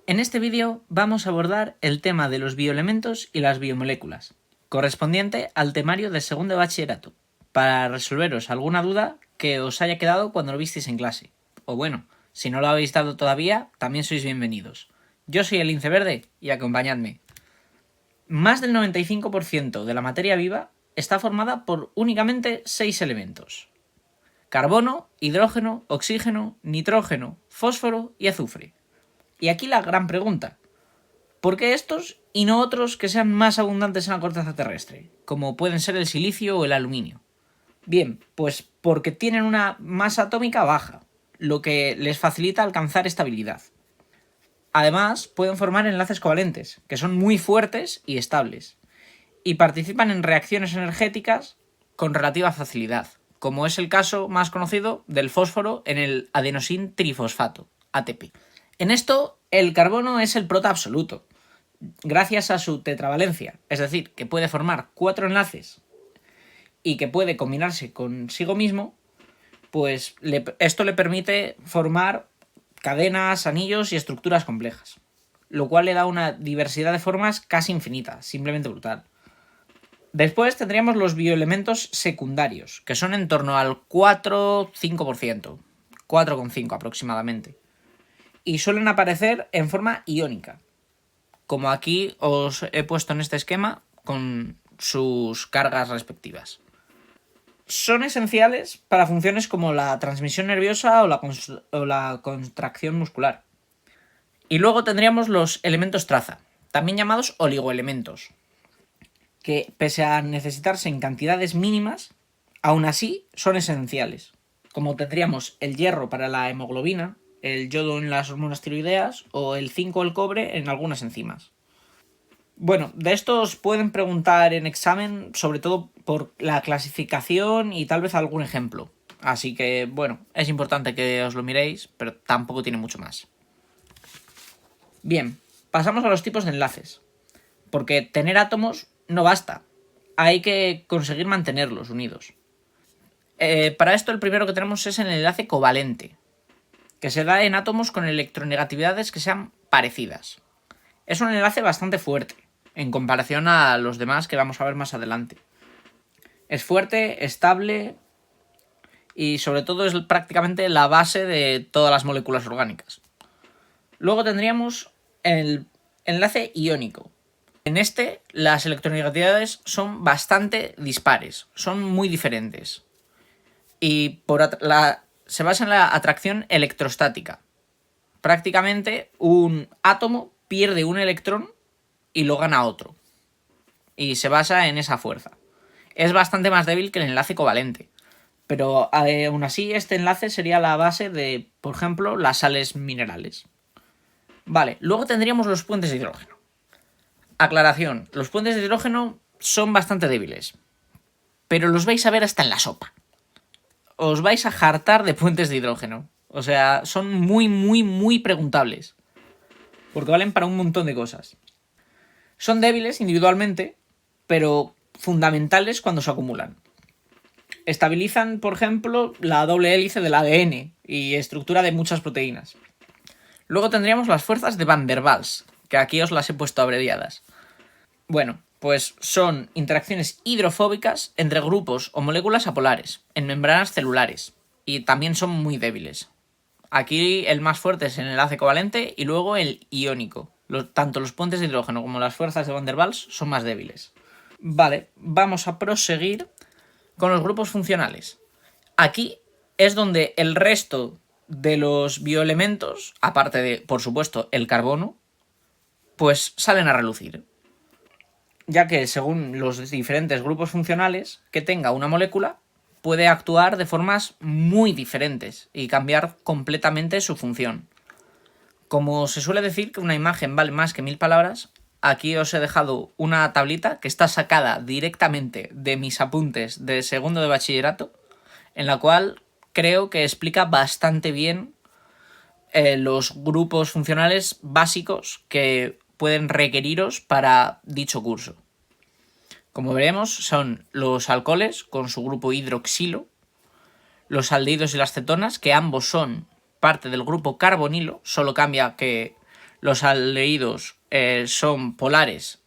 En este vídeo vamos a abordar el tema de los bioelementos y las biomoléculas, correspondiente al temario de segundo de bachillerato, para resolveros alguna duda que os haya quedado cuando lo visteis en clase. O bueno, si no lo habéis dado todavía, también sois bienvenidos. Yo soy el Lince Verde y acompañadme. Más del 95% de la materia viva está formada por únicamente 6 elementos: carbono, hidrógeno, oxígeno, nitrógeno, fósforo y azufre. Y aquí la gran pregunta: ¿por qué estos y no otros que sean más abundantes en la corteza terrestre, como pueden ser el silicio o el aluminio? Bien, pues porque tienen una masa atómica baja, lo que les facilita alcanzar estabilidad. Además, pueden formar enlaces covalentes, que son muy fuertes y estables, y participan en reacciones energéticas con relativa facilidad, como es el caso más conocido del fósforo en el adenosin trifosfato, ATP. En esto, el carbono es el prota absoluto, gracias a su tetravalencia, es decir, que puede formar 4 enlaces y que puede combinarse consigo mismo, pues esto le permite formar cadenas, anillos y estructuras complejas, lo cual le da una diversidad de formas casi infinita, simplemente brutal. Después tendríamos los bioelementos secundarios, que son en torno al 4-5%, 4,5 aproximadamente, y suelen aparecer en forma iónica, como aquí os he puesto en este esquema con sus cargas respectivas. Son esenciales para funciones como la transmisión nerviosa o la contracción muscular. Y luego tendríamos los elementos traza, también llamados oligoelementos, que pese a necesitarse en cantidades mínimas, aún así son esenciales. Como tendríamos el hierro para la hemoglobina, el yodo en las hormonas tiroideas o el zinc o el cobre en algunas enzimas. Bueno, de estos pueden preguntar en examen, sobre todo por la clasificación y tal vez algún ejemplo. Así que, bueno, es importante que os lo miréis, pero tampoco tiene mucho más. Bien, pasamos a los tipos de enlaces. Porque tener átomos no basta. Hay que conseguir mantenerlos unidos. Para esto el primero que tenemos es el enlace covalente, que se da en átomos con electronegatividades que sean parecidas. Es un enlace bastante fuerte en comparación a los demás que vamos a ver más adelante. Es fuerte, estable y sobre todo es prácticamente la base de todas las moléculas orgánicas. Luego tendríamos el enlace iónico. En este las electronegatividades son bastante dispares, son muy diferentes y se basa en la atracción electrostática. Prácticamente un átomo pierde un electrón y lo gana otro, y se basa en esa fuerza. Es bastante más débil que el enlace covalente, pero aún así este enlace sería la base de, por ejemplo, las sales minerales. Vale, luego tendríamos los puentes de hidrógeno. Aclaración, los puentes de hidrógeno son bastante débiles, pero los vais a ver hasta en la sopa. Os vais a hartar de puentes de hidrógeno. O sea, son muy preguntables, porque valen para un montón de cosas. Son débiles individualmente, pero fundamentales cuando se acumulan. Estabilizan, por ejemplo, la doble hélice del ADN y estructura de muchas proteínas. Luego tendríamos las fuerzas de Van der Waals, que aquí os las he puesto abreviadas. Bueno, pues son interacciones hidrofóbicas entre grupos o moléculas apolares, en membranas celulares, y también son muy débiles. Aquí el más fuerte es el enlace covalente y luego el iónico. Tanto los puentes de hidrógeno como las fuerzas de Van der Waals son más débiles. Vale, vamos a proseguir con los grupos funcionales. Aquí es donde el resto de los bioelementos, aparte de, por supuesto, el carbono, pues salen a relucir. Ya que según los diferentes grupos funcionales que tenga una molécula, puede actuar de formas muy diferentes y cambiar completamente su función. Como se suele decir que una imagen vale más que 1000 palabras, aquí os he dejado una tablita que está sacada directamente de mis apuntes de segundo de bachillerato, en la cual creo que explica bastante bien los grupos funcionales básicos que pueden requeriros para dicho curso. Como veremos, son los alcoholes con su grupo hidroxilo, los aldehídos y las cetonas, que ambos son parte del grupo carbonilo, solo cambia que Los aldehídos son polares,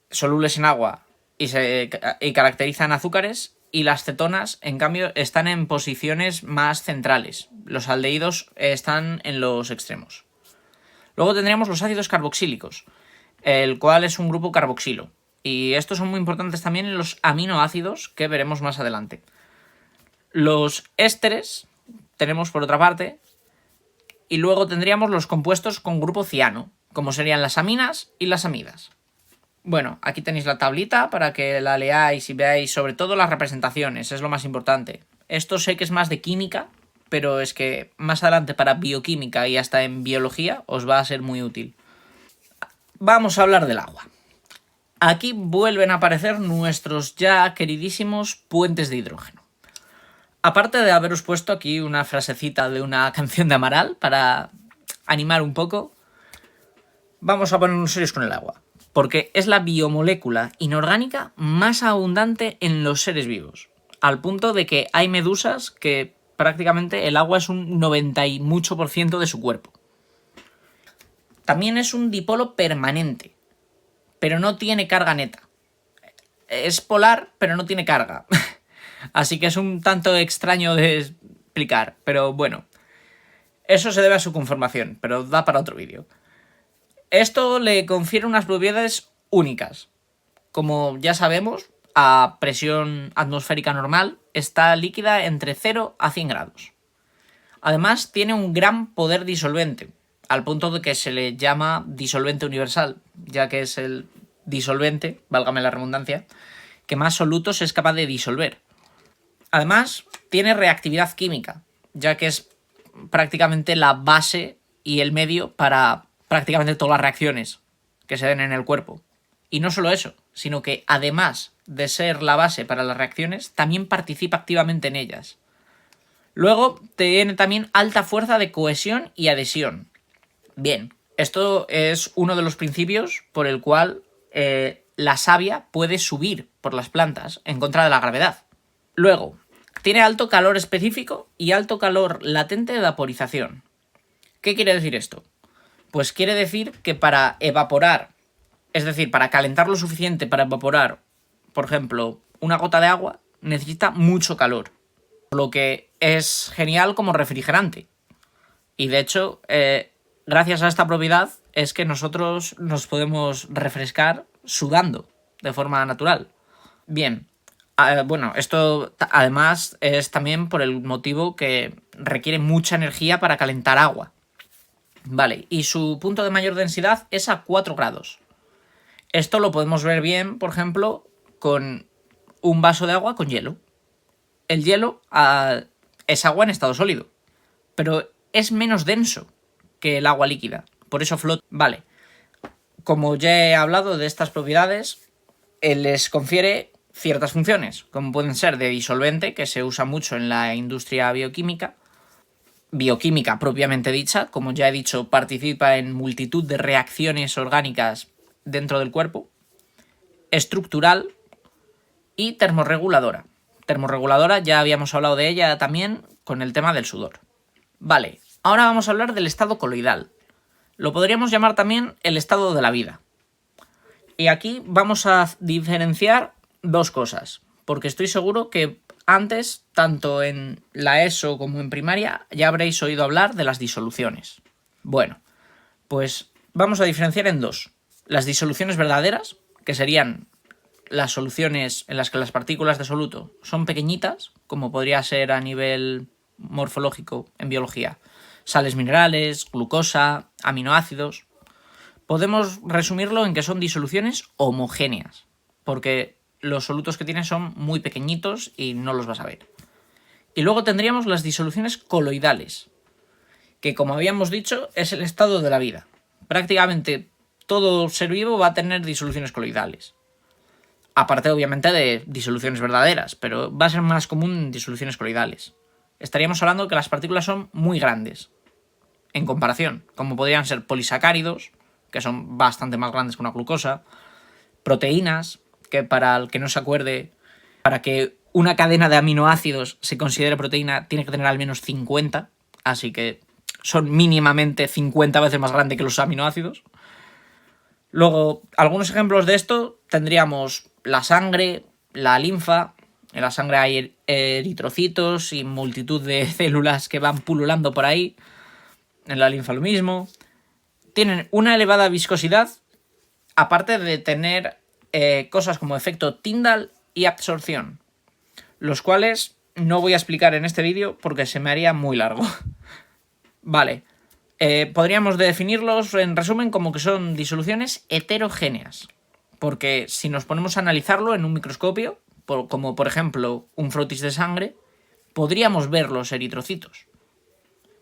solubles en agua y caracterizan azúcares, y las cetonas, en cambio, están en posiciones más centrales. Los aldehídos están en los extremos. Luego tendríamos los ácidos carboxílicos, el cual es un grupo carboxilo. Y estos son muy importantes también en los aminoácidos, que veremos más adelante. Los ésteres tenemos por otra parte, y luego tendríamos los compuestos con grupo ciano, como serían las aminas y las amidas. Bueno, aquí tenéis la tablita para que la leáis y veáis sobre todo las representaciones, es lo más importante. Esto sé que es más de química, pero es que más adelante para bioquímica y hasta en biología os va a ser muy útil. Vamos a hablar del agua. Aquí vuelven a aparecer nuestros ya queridísimos puentes de hidrógeno. Aparte de haberos puesto aquí una frasecita de una canción de Amaral para animar un poco, vamos a ponernos serios con el agua, porque es la biomolécula inorgánica más abundante en los seres vivos, al punto de que hay medusas que prácticamente el agua es un 90 y mucho por ciento de su cuerpo. También es un dipolo permanente, pero no tiene carga neta. Es polar, pero no tiene carga. Así que es un tanto extraño de explicar, pero bueno. Eso se debe a su conformación, pero da para otro vídeo. Esto le confiere unas propiedades únicas. Como ya sabemos, a presión atmosférica normal está líquida entre 0 a 100 grados. Además, tiene un gran poder disolvente, al punto de que se le llama disolvente universal, ya que es el disolvente, válgame la redundancia, que más solutos es capaz de disolver. Además, tiene reactividad química, ya que es prácticamente la base y el medio para prácticamente todas las reacciones que se den en el cuerpo. Y no solo eso, sino que además de ser la base para las reacciones, también participa activamente en ellas. Luego tiene también alta fuerza de cohesión y adhesión. Bien, esto es uno de los principios por el cual la savia puede subir por las plantas en contra de la gravedad. Luego, tiene alto calor específico y alto calor latente de vaporización. ¿Qué quiere decir esto? Pues quiere decir que para evaporar, es decir, para calentar lo suficiente para evaporar, por ejemplo, una gota de agua, necesita mucho calor. Lo que es genial como refrigerante. Y de hecho, gracias a esta propiedad es que nosotros nos podemos refrescar sudando de forma natural. Bien, bueno, esto además es también por el motivo que requiere mucha energía para calentar agua. Vale, y su punto de mayor densidad es a 4 grados. Esto lo podemos ver bien, por ejemplo, con un vaso de agua con hielo. El hielo es agua en estado sólido, pero es menos denso que el agua líquida, por eso flota. Vale, como ya he hablado de estas propiedades, les confiere ciertas funciones, como pueden ser de disolvente, que se usa mucho en la industria bioquímica propiamente dicha, como ya he dicho, participa en multitud de reacciones orgánicas dentro del cuerpo, estructural y termorreguladora. Termorreguladora ya habíamos hablado de ella también con el tema del sudor. Vale, ahora vamos a hablar del estado coloidal. Lo podríamos llamar también el estado de la vida. Y aquí vamos a diferenciar dos cosas, porque estoy seguro que antes, tanto en la ESO como en primaria, ya habréis oído hablar de las disoluciones. Bueno, pues vamos a diferenciar en dos. Las disoluciones verdaderas, que serían las soluciones en las que las partículas de soluto son pequeñitas, como podría ser a nivel morfológico en biología, sales minerales, glucosa, aminoácidos. Podemos resumirlo en que son disoluciones homogéneas, porque los solutos que tienen son muy pequeñitos y no los vas a ver. Y luego tendríamos las disoluciones coloidales, que como habíamos dicho es el estado de la vida. Prácticamente todo ser vivo va a tener disoluciones coloidales. Aparte obviamente de disoluciones verdaderas, pero va a ser más común disoluciones coloidales. Estaríamos hablando que las partículas son muy grandes, en comparación, como podrían ser polisacáridos, que son bastante más grandes que una glucosa, proteínas, que para el que no se acuerde, para que una cadena de aminoácidos se considere proteína, tiene que tener al menos 50, así que son mínimamente 50 veces más grandes que los aminoácidos. Luego, algunos ejemplos de esto tendríamos la sangre, la linfa. En la sangre hay eritrocitos y multitud de células que van pululando por ahí. En la linfa lo mismo. Tienen una elevada viscosidad, aparte de tener cosas como efecto Tyndall y absorción, los cuales no voy a explicar en este vídeo porque se me haría muy largo. Vale. Podríamos definirlos en resumen como que son disoluciones heterogéneas, porque si nos ponemos a analizarlo en un microscopio, como por ejemplo un frotis de sangre, podríamos ver los eritrocitos.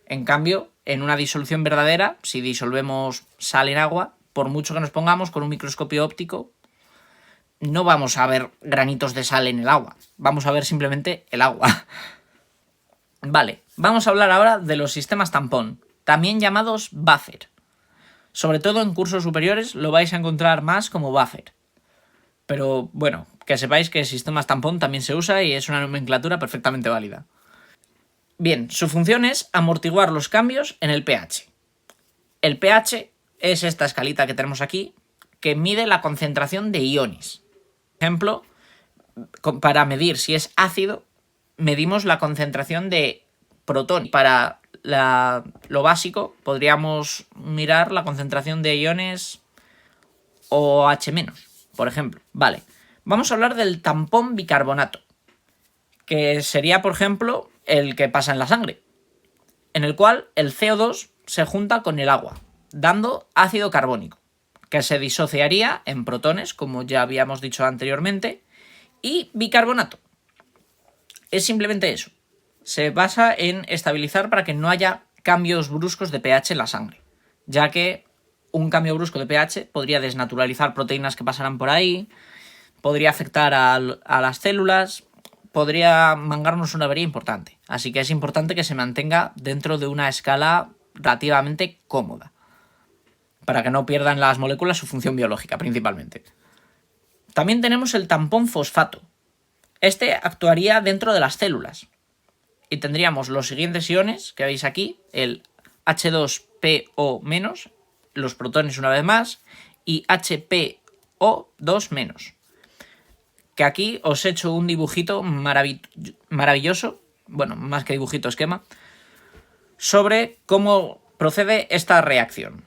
En cambio, en una disolución verdadera, si disolvemos sal en agua, por mucho que nos pongamos con un microscopio óptico, no vamos a ver granitos de sal en el agua, vamos a ver simplemente el agua. Vale, vamos a hablar ahora de los sistemas tampón, también llamados buffer. Sobre todo en cursos superiores lo vais a encontrar más como buffer. Pero bueno, que sepáis que sistemas tampón también se usa y es una nomenclatura perfectamente válida. Bien, su función es amortiguar los cambios en el pH. El pH es esta escalita que tenemos aquí, que mide la concentración de iones. Por ejemplo, para medir si es ácido, medimos la concentración de protón. Para lo básico, podríamos mirar la concentración de iones OH-, por ejemplo. Vale, vamos a hablar del tampón bicarbonato, que sería, por ejemplo, el que pasa en la sangre, en el cual el CO2 se junta con el agua, dando ácido carbónico, que se disociaría en protones, como ya habíamos dicho anteriormente, y bicarbonato. Es simplemente eso. Se basa en estabilizar para que no haya cambios bruscos de pH en la sangre, ya que un cambio brusco de pH podría desnaturalizar proteínas que pasaran por ahí, podría afectar a las células, podría mangarnos una avería importante. Así que es importante que se mantenga dentro de una escala relativamente cómoda, para que no pierdan las moléculas su función biológica principalmente. También tenemos el tampón fosfato. Este actuaría dentro de las células y tendríamos los siguientes iones que veis aquí, el H2PO-, los protones una vez más, y HPO2-. Que aquí os he hecho un dibujito maravilloso, bueno, más que dibujito, esquema, sobre cómo procede esta reacción.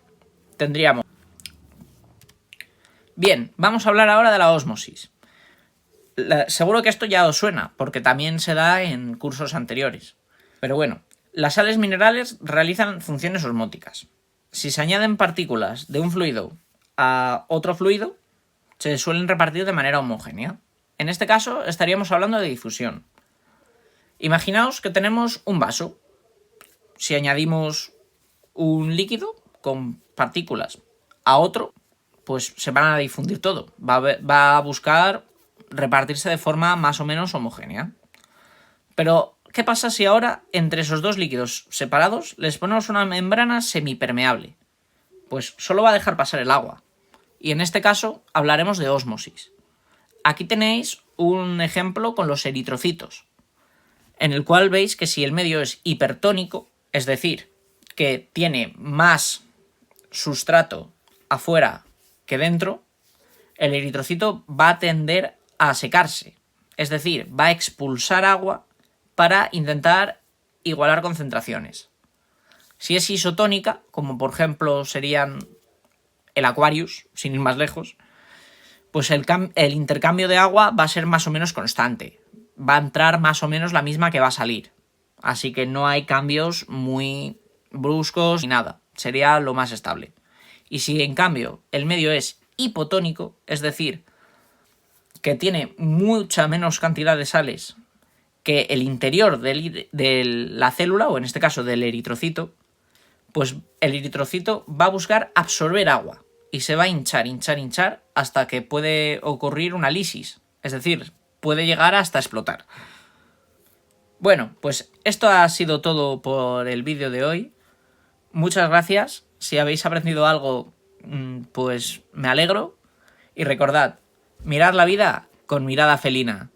Tendríamos... Bien, vamos a hablar ahora de la ósmosis. Seguro que esto ya os suena, porque también se da en cursos anteriores. Pero bueno, las sales minerales realizan funciones osmóticas. Si se añaden partículas de un fluido a otro fluido, se suelen repartir de manera homogénea. En este caso estaríamos hablando de difusión. Imaginaos que tenemos un vaso. Si añadimos un líquido con partículas a otro, pues se van a difundir todo. Va a buscar repartirse de forma más o menos homogénea. Pero, ¿qué pasa si ahora entre esos dos líquidos separados les ponemos una membrana semipermeable? Pues solo va a dejar pasar el agua. Y en este caso hablaremos de ósmosis. Aquí tenéis un ejemplo con los eritrocitos, en el cual veis que si el medio es hipertónico, es decir, que tiene más sustrato afuera que dentro, el eritrocito va a tender a secarse, es decir, va a expulsar agua para intentar igualar concentraciones. Si es isotónica, como por ejemplo serían el Aquarius, sin ir más lejos, pues el intercambio de agua va a ser más o menos constante. Va a entrar más o menos la misma que va a salir. Así que no hay cambios muy bruscos ni nada. Sería lo más estable. Y si en cambio el medio es hipotónico, es decir, que tiene mucha menos cantidad de sales que el interior de la célula, o en este caso del eritrocito, pues el eritrocito va a buscar absorber agua y se va a hinchar hasta que puede ocurrir una lisis, es decir, puede llegar hasta explotar. Bueno, pues esto ha sido todo por el vídeo de hoy. Muchas gracias. Si habéis aprendido algo, pues me alegro. Y recordad, mirad la vida con mirada felina.